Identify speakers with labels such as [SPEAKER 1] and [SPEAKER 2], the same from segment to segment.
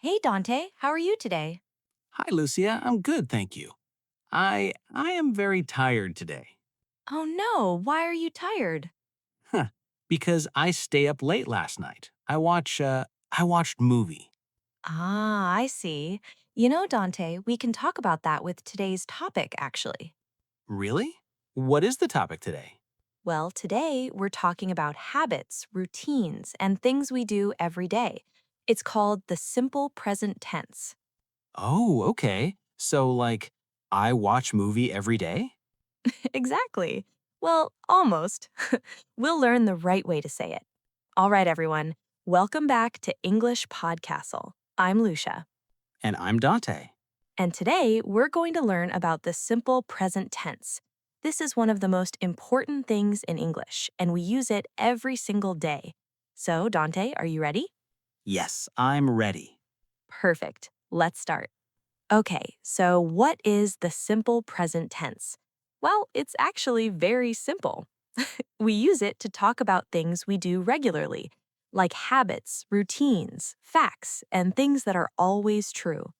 [SPEAKER 1] Hey Dante, how are you today?
[SPEAKER 2] Hi, Lucia. I'm good, thank you. I am very tired today.
[SPEAKER 1] Oh no, why are you tired?
[SPEAKER 2] Huh. Because I stay up late last night. I watched movie.
[SPEAKER 1] Ah, I see. Dante, we can talk about that with today's topic, actually.
[SPEAKER 2] Really? What is the topic today?
[SPEAKER 1] Well, today we're talking about habits, routines, and things we do every day. It's called the simple present tense.
[SPEAKER 2] Oh, okay. So I watch movie every day?
[SPEAKER 1] Exactly. Well, almost. We'll learn the right way to say it. All right, everyone. Welcome back to English Podcastle. I'm Lucia.
[SPEAKER 2] And I'm Dante.
[SPEAKER 1] And today, we're going to learn about the simple present tense. This is one of the most important things in English, and we use it every single day. So, Dante, are you ready?
[SPEAKER 2] Yes, I'm ready.
[SPEAKER 1] Perfect. Let's start. Okay, so what is the simple present tense? Well, it's actually very simple. We use it to talk about things we do regularly, like habits, routines, facts, and things that are always true.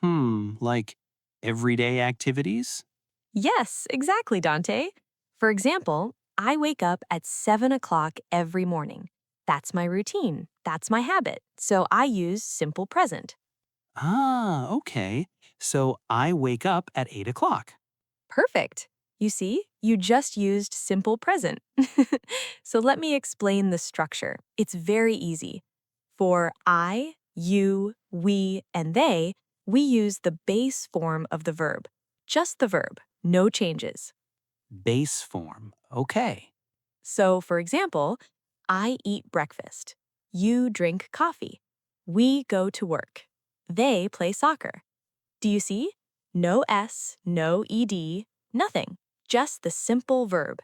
[SPEAKER 2] Like everyday activities?
[SPEAKER 1] Yes, exactly, Dante. For example, I wake up at 7 o'clock every morning. That's my routine. That's my habit. So I use simple present.
[SPEAKER 2] Ah, okay. So I wake up at 8 o'clock.
[SPEAKER 1] Perfect. You see, you just used simple present. So let me explain the structure. It's very easy. For I, you, we, and they, we use the base form of the verb. Just the verb, no changes.
[SPEAKER 2] Base form. Okay.
[SPEAKER 1] So, for example, I eat breakfast. You drink coffee. We go to work. They play soccer. Do you see? No S, no ED, nothing. Just the simple verb.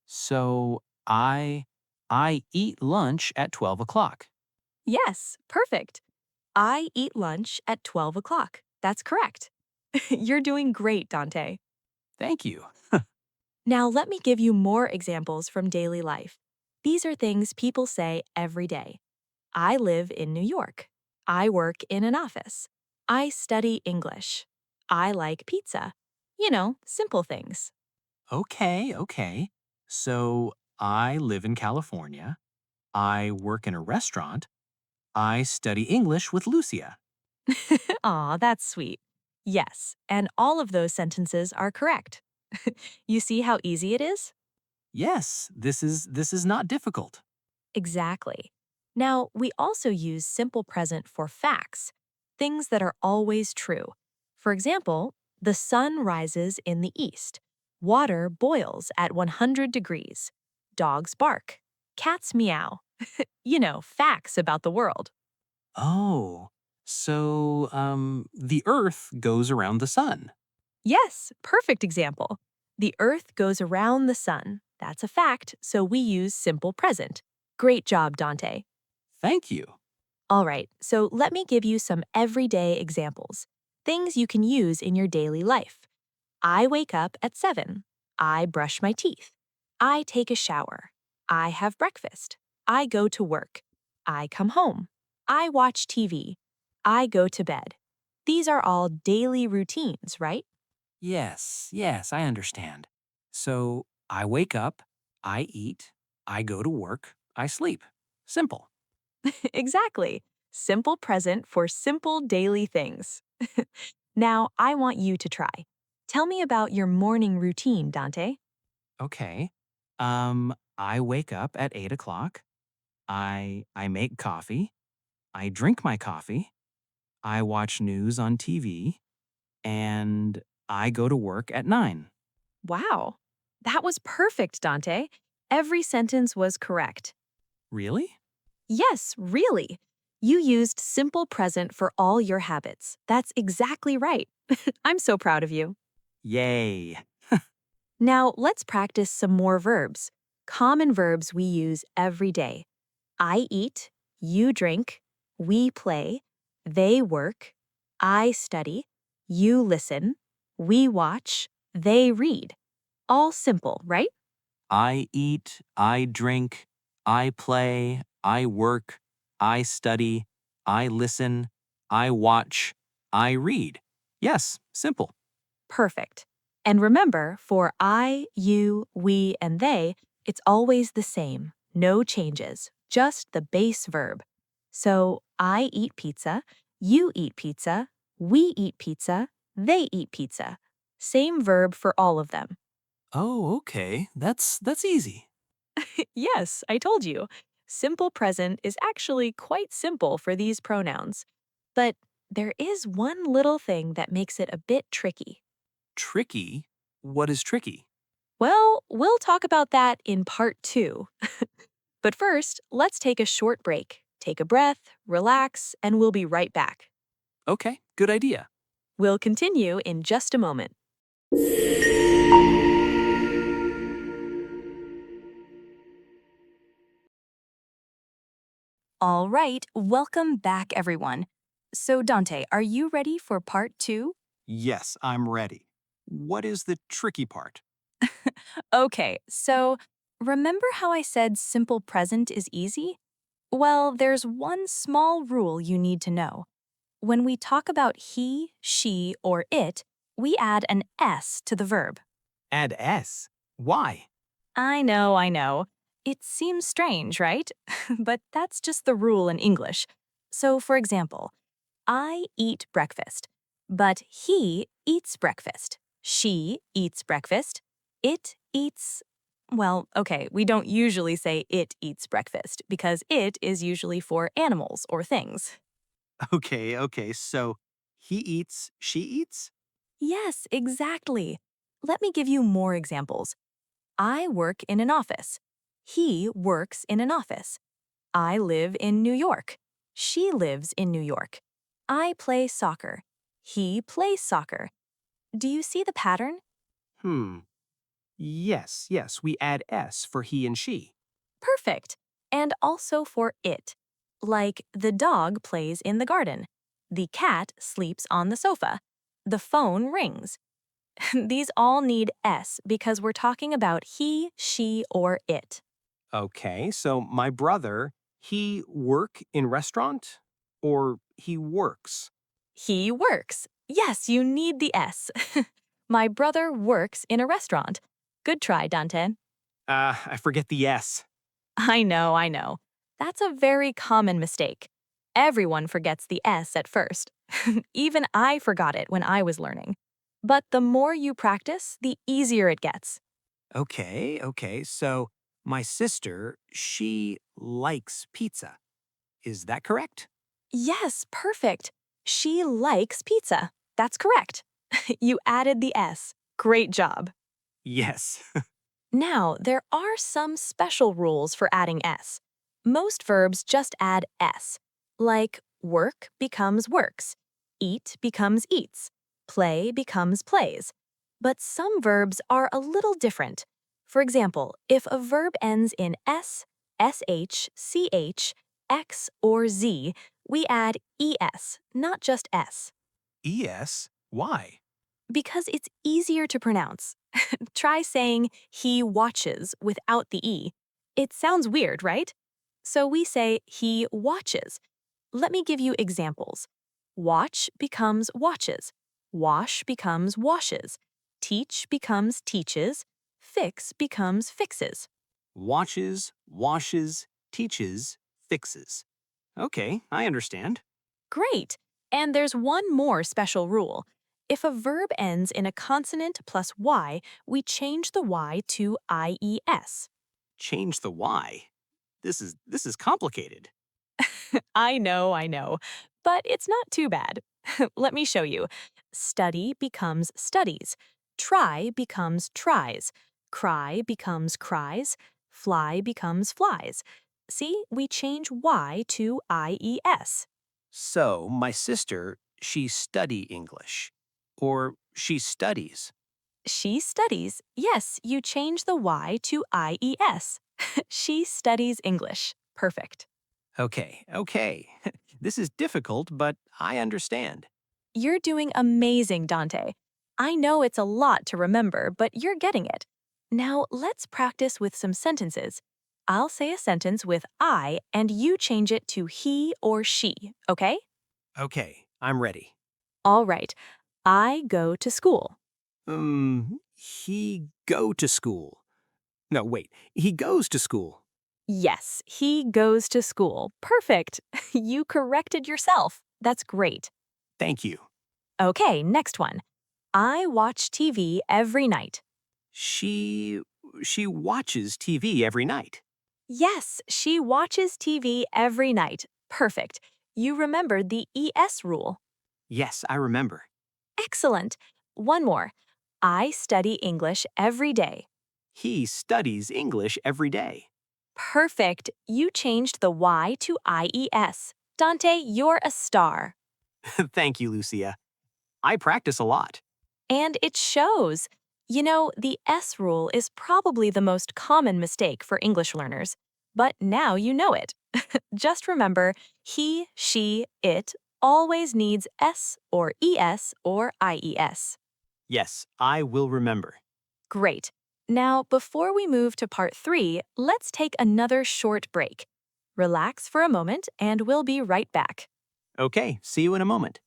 [SPEAKER 2] So I eat lunch at 12 o'clock.
[SPEAKER 1] Yes, perfect. I eat lunch at 12 o'clock. That's correct. You're doing great, Dante.
[SPEAKER 2] Thank you.
[SPEAKER 1] Now, let me give you more examples from daily life. These are things people say every day. I live in New York. I work in an office. I study English. I like pizza. Simple things.
[SPEAKER 2] Okay. So I live in California. I work in a restaurant. I study English with Lucia.
[SPEAKER 1] Aw, that's sweet. Yes, and all of those sentences are correct. You see how easy it is?
[SPEAKER 2] Yes, this is not difficult.
[SPEAKER 1] Exactly. Now, we also use simple present for facts, things that are always true. For example, the sun rises in the east. Water boils at 100 degrees. Dogs bark. Cats meow. Facts about the world.
[SPEAKER 2] Oh. So the earth goes around the sun.
[SPEAKER 1] Yes, perfect example. The earth goes around the sun. That's a fact, so we use simple present. Great job, Dante.
[SPEAKER 2] Thank you.
[SPEAKER 1] All right, so let me give you some everyday examples. Things you can use in your daily life. I wake up at 7. I brush my teeth. I take a shower. I have breakfast. I go to work. I come home. I watch TV. I go to bed. These are all daily routines, right?
[SPEAKER 2] Yes, I understand. So I wake up, I eat, I go to work, I sleep. Simple.
[SPEAKER 1] Exactly. Simple present for simple daily things. Now, I want you to try. Tell me about your morning routine, Dante.
[SPEAKER 2] Okay. I wake up at 8 o'clock. I make coffee. I drink my coffee. I watch news on TV. And I go to work at 9.
[SPEAKER 1] Wow. That was perfect, Dante. Every sentence was correct.
[SPEAKER 2] Really?
[SPEAKER 1] Yes, really. You used simple present for all your habits. That's exactly right. I'm so proud of you.
[SPEAKER 2] Yay.
[SPEAKER 1] Now, let's practice some more verbs. Common verbs we use every day. I eat, you drink, we play, they work, I study, you listen, we watch, they read. All simple, right?
[SPEAKER 2] I eat, I drink, I play, I work, I study, I listen, I watch, I read. Yes, simple.
[SPEAKER 1] Perfect. And remember, for I, you, we, and they, it's always the same. No changes, just the base verb. So I eat pizza, you eat pizza, we eat pizza, they eat pizza. Same verb for all of them.
[SPEAKER 2] Oh, okay. That's easy.
[SPEAKER 1] Yes, I told you. Simple present is actually quite simple for these pronouns. But there is one little thing that makes it a bit tricky.
[SPEAKER 2] Tricky? What is tricky?
[SPEAKER 1] Well, we'll talk about that in part 2. But first, let's take a short break. Take a breath, relax, and we'll be right back.
[SPEAKER 2] Okay, good idea.
[SPEAKER 1] We'll continue in just a moment. All right, welcome back, everyone. So, Dante, are you ready for part 2?
[SPEAKER 2] Yes, I'm ready. What is the tricky part?
[SPEAKER 1] Okay, so remember how I said simple present is easy? Well, there's one small rule you need to know. When we talk about he, she, or it, we add an S to the verb.
[SPEAKER 2] Add S. Why?
[SPEAKER 1] I know, I know. It seems strange, right? But that's just the rule in English. So, for example, I eat breakfast, but he eats breakfast. She eats breakfast. It eats. Well, okay, we don't usually say it eats breakfast because it is usually for animals or things.
[SPEAKER 2] Okay, so he eats, she eats?
[SPEAKER 1] Yes, exactly. Let me give you more examples. I work in an office. He works in an office. I live in New York. She lives in New York. I play soccer. He plays soccer. Do you see the pattern?
[SPEAKER 2] Hmm. Yes, we add S for he and she.
[SPEAKER 1] Perfect. And also for it. Like the dog plays in the garden. The cat sleeps on the sofa. The phone rings. These all need S because we're talking about he, she, or it.
[SPEAKER 2] Okay, so my brother, he work in restaurant or he works?
[SPEAKER 1] He works. Yes, you need the S. My brother works in a restaurant. Good try, Dante.
[SPEAKER 2] I forget the S.
[SPEAKER 1] I know, I know. That's a very common mistake. Everyone forgets the S at first. Even I forgot it when I was learning. But the more you practice, the easier it gets.
[SPEAKER 2] Okay, so my sister, she likes pizza. Is that correct?
[SPEAKER 1] Yes, perfect. She likes pizza. That's correct. You added the S. Great job.
[SPEAKER 2] Yes.
[SPEAKER 1] Now, there are some special rules for adding S. Most verbs just add S, like work becomes works, eat becomes eats, play becomes plays. But some verbs are a little different. For example, if a verb ends in S, SH, CH, X, or Z, we add ES, not just S,
[SPEAKER 2] ES? Why?
[SPEAKER 1] because it's easier to pronounce. Try saying he watches without the E. It sounds weird, right? So we say he watches. Let me give you examples. Watch becomes watches. Wash becomes washes. Teach becomes teaches. Fix becomes fixes.
[SPEAKER 2] Watches, washes, teaches, fixes. Okay, I understand.
[SPEAKER 1] Great! And there's one more special rule. If a verb ends in a consonant plus Y, we change the Y to IES.
[SPEAKER 2] Change the Y. This is complicated.
[SPEAKER 1] I know, but it's not too bad. Let me show you. Study becomes studies. Try becomes tries. Cry becomes cries. Fly becomes flies. See, we change Y to IES.
[SPEAKER 2] So, my sister, she study English. Or she studies.
[SPEAKER 1] She studies. Yes, you change the Y to IES. She studies English. Perfect.
[SPEAKER 2] Okay. This is difficult, but I understand.
[SPEAKER 1] You're doing amazing, Dante. I know it's a lot to remember, but you're getting it. Now, let's practice with some sentences. I'll say a sentence with I, and you change it to he or she, okay?
[SPEAKER 3] Okay, I'm ready.
[SPEAKER 1] All right. I go to school.
[SPEAKER 3] He go to school. No, wait. He goes to school.
[SPEAKER 1] Yes, he goes to school. Perfect. You corrected yourself. That's great.
[SPEAKER 3] Thank you.
[SPEAKER 1] Okay, next one. I watch TV every night.
[SPEAKER 3] She she watches TV every night.
[SPEAKER 1] Yes, she watches TV every night. Perfect. You remembered the ES rule.
[SPEAKER 3] Yes, I remember.
[SPEAKER 1] Excellent. One more. I study English every day.
[SPEAKER 3] He studies English every day.
[SPEAKER 1] Perfect. You changed the Y to IES. Dante, you're a star.
[SPEAKER 3] Thank you, Lucia. I practice a lot.
[SPEAKER 1] And it shows. You know, the S rule is probably the most common mistake for English learners. But now you know it. Just remember, he, she, it always needs S or ES or IES.
[SPEAKER 3] Yes, I will remember.
[SPEAKER 1] Great. Now, before we move to part 3, let's take another short break. Relax for a moment and we'll be right back.
[SPEAKER 3] Okay, see you in a moment.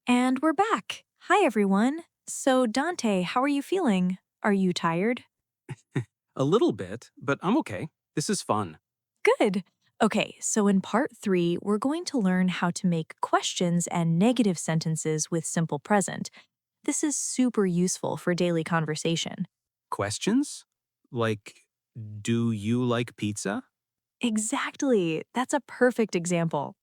[SPEAKER 1] And we're back. Hi, everyone. So, Dante, how are you feeling? Are you tired?
[SPEAKER 2] A little bit, but I'm okay. This is fun.
[SPEAKER 1] Good. Okay, so in part 3, we're going to learn how to make questions and negative sentences with simple present. This is super useful for daily conversation.
[SPEAKER 2] Questions? Like, do you like pizza?
[SPEAKER 1] Exactly. That's a perfect example.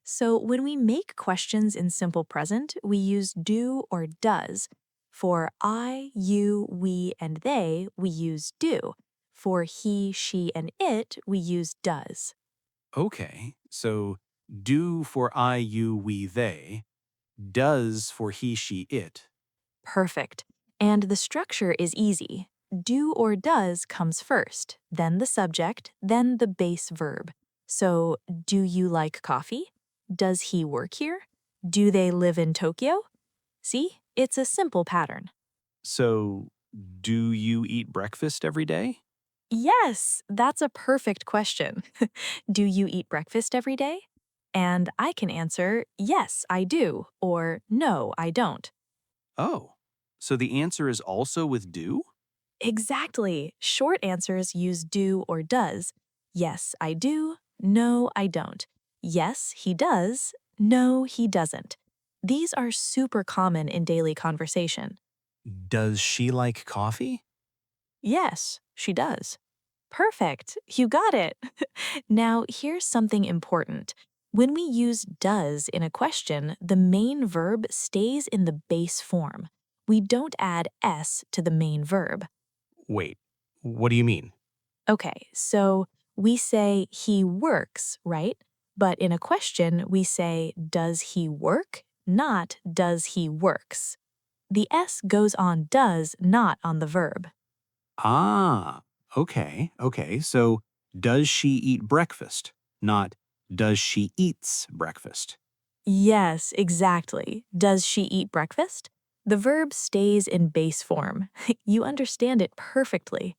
[SPEAKER 1] So when we make questions in simple present, we use do or does. For I, you, we, and they, we use do. For he, she, and it, we use does.
[SPEAKER 2] Okay, so do for I, you, we, they, does for he, she, it.
[SPEAKER 1] Perfect. And the structure is easy. Do or does comes first, then the subject, then the base verb. So, do you like coffee? Does he work here? Do they live in Tokyo? See, it's a simple pattern.
[SPEAKER 2] So, do you eat breakfast every day?
[SPEAKER 1] Yes, that's a perfect question. Do you eat breakfast every day? And I can answer, yes, I do, or no, I don't.
[SPEAKER 2] Oh, so the answer is also with do?
[SPEAKER 1] Exactly. Short answers use do or does. Yes, I do. No, I don't. Yes, he does. No, he doesn't. These are super common in daily conversation.
[SPEAKER 2] Does she like coffee?
[SPEAKER 1] Yes, she does. Perfect. You got it. Now, here's something important. When we use does in a question, the main verb stays in the base form. We don't add s to the main verb.
[SPEAKER 2] Wait, what do you mean?
[SPEAKER 1] Okay, so we say he works, right? But in a question, we say, does he work? Not, does he works. The S goes on does, not on the verb.
[SPEAKER 2] Ah, okay. So, does she eat breakfast? Not, does she eats breakfast?
[SPEAKER 1] Yes, exactly. Does she eat breakfast? The verb stays in base form. You understand it perfectly.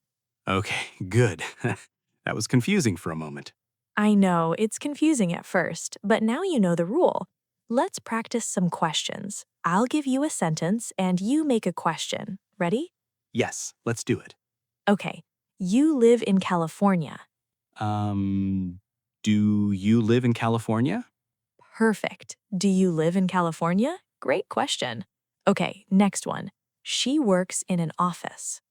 [SPEAKER 2] Okay, good. That was confusing for a moment.
[SPEAKER 1] I know, it's confusing at first, but now you know the rule. Let's practice some questions. I'll give you a sentence and you make a question. Ready?
[SPEAKER 2] Yes, let's do it.
[SPEAKER 1] Okay, you live in California.
[SPEAKER 2] Um, do you live in California?
[SPEAKER 1] Perfect. Do you live in California? Great question. Okay, next one. She works in an office.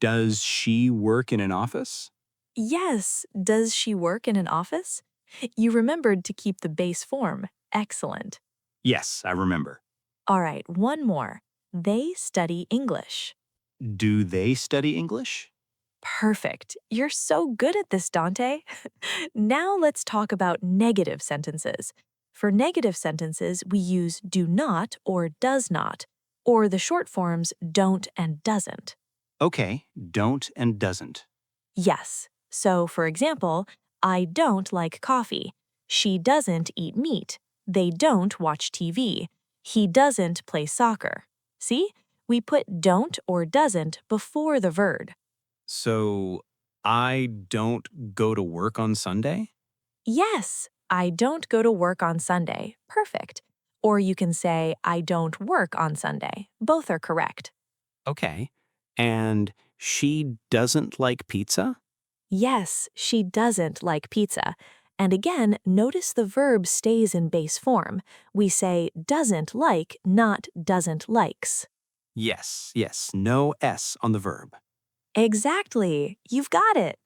[SPEAKER 2] Does she work in an office?
[SPEAKER 1] Yes, does she work in an office? You remembered to keep the base form. Excellent.
[SPEAKER 2] Yes, I remember.
[SPEAKER 1] All right, one more. They study English.
[SPEAKER 2] Do they study English?
[SPEAKER 1] Perfect. You're so good at this, Dante. Now let's talk about negative sentences. For negative sentences, we use do not or does not, or the short forms don't and doesn't.
[SPEAKER 2] Okay, don't and doesn't.
[SPEAKER 1] Yes. So, for example, I don't like coffee. She doesn't eat meat. They don't watch TV. He doesn't play soccer. See? We put don't or doesn't before the verb.
[SPEAKER 3] So I don't go to work on Sunday?
[SPEAKER 1] Yes, I don't go to work on Sunday. Perfect. Or you can say, I don't work on Sunday. Both are correct.
[SPEAKER 3] Okay. And she doesn't like pizza?
[SPEAKER 1] Yes, she doesn't like pizza. And again, notice the verb stays in base form. We say doesn't like, not doesn't likes.
[SPEAKER 3] Yes, yes. No S on the verb.
[SPEAKER 1] Exactly. You've got it.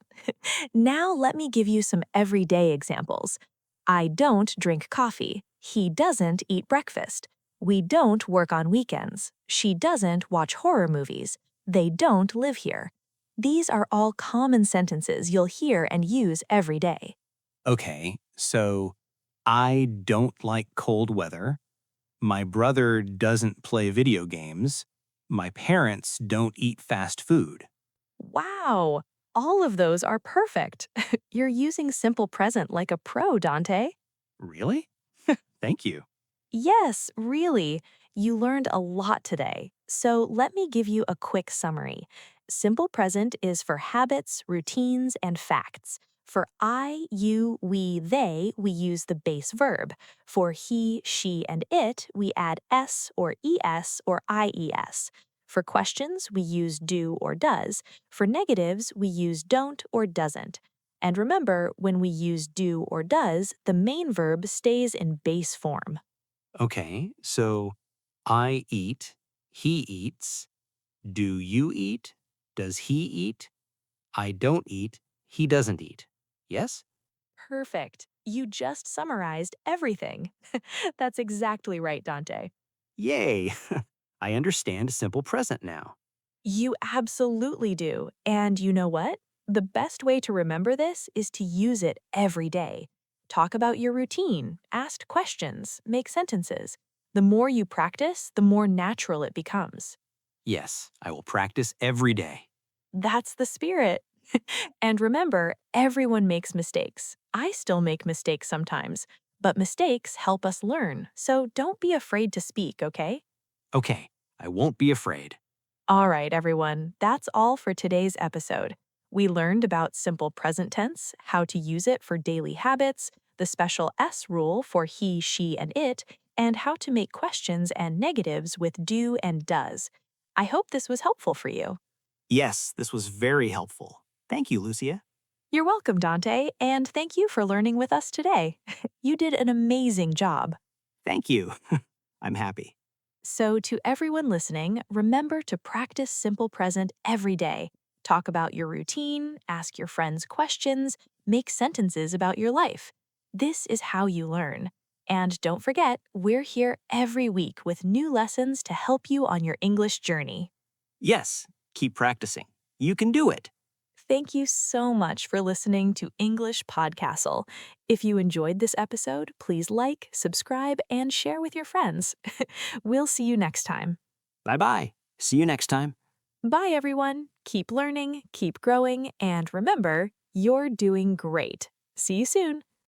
[SPEAKER 1] Now let me give you some everyday examples. I don't drink coffee. He doesn't eat breakfast. We don't work on weekends. She doesn't watch horror movies. They don't live here. These are all common sentences you'll hear and use every day.
[SPEAKER 3] Okay, so I don't like cold weather. My brother doesn't play video games. My parents don't eat fast food.
[SPEAKER 1] Wow! All of those are perfect. You're using simple present like a pro, Dante.
[SPEAKER 3] Really? Thank you.
[SPEAKER 1] Yes, really. You learned a lot today. So let me give you a quick summary. Simple present is for habits, routines, and facts. For I, you, we, they, we use the base verb. For he, she, and it, we add s or es or ies. For questions, we use do or does. For negatives, we use don't or doesn't. And remember, when we use do or does, the main verb stays in base form.
[SPEAKER 3] Okay, so I eat, he eats. Do you eat? Does he eat? I don't eat, he doesn't eat. Yes?
[SPEAKER 1] Perfect. You just summarized everything. That's exactly right, Dante.
[SPEAKER 3] Yay! I understand simple present now.
[SPEAKER 1] You absolutely do. And you know what? The best way to remember this is to use it every day. Talk about your routine, ask questions, make sentences. The more you practice, the more natural it becomes.
[SPEAKER 3] Yes, I will practice every day.
[SPEAKER 1] That's the spirit. And remember, everyone makes mistakes. I still make mistakes sometimes, but mistakes help us learn. So don't be afraid to speak, okay?
[SPEAKER 3] Okay, I won't be afraid.
[SPEAKER 1] All right, everyone, that's all for today's episode. We learned about simple present tense, how to use it for daily habits, the special S rule for he, she, and it, and how to make questions and negatives with do and does. I hope this was helpful for you.
[SPEAKER 3] Yes, this was very helpful. Thank you, Lucia.
[SPEAKER 1] You're welcome, Dante, and thank you for learning with us today. You did an amazing job.
[SPEAKER 3] Thank you. I'm happy.
[SPEAKER 1] So, to everyone listening, remember to practice simple present every day. Talk about your routine, ask your friends questions, make sentences about your life. This is how you learn. And don't forget, we're here every week with new lessons to help you on your English journey.
[SPEAKER 3] Yes, keep practicing. You can do it.
[SPEAKER 1] Thank you so much for listening to English Podcastle. If you enjoyed this episode, please like, subscribe, and share with your friends. We'll see you next time.
[SPEAKER 3] Bye bye. See you next time.
[SPEAKER 1] Bye, everyone. Keep learning, keep growing, and remember, you're doing great. See you soon.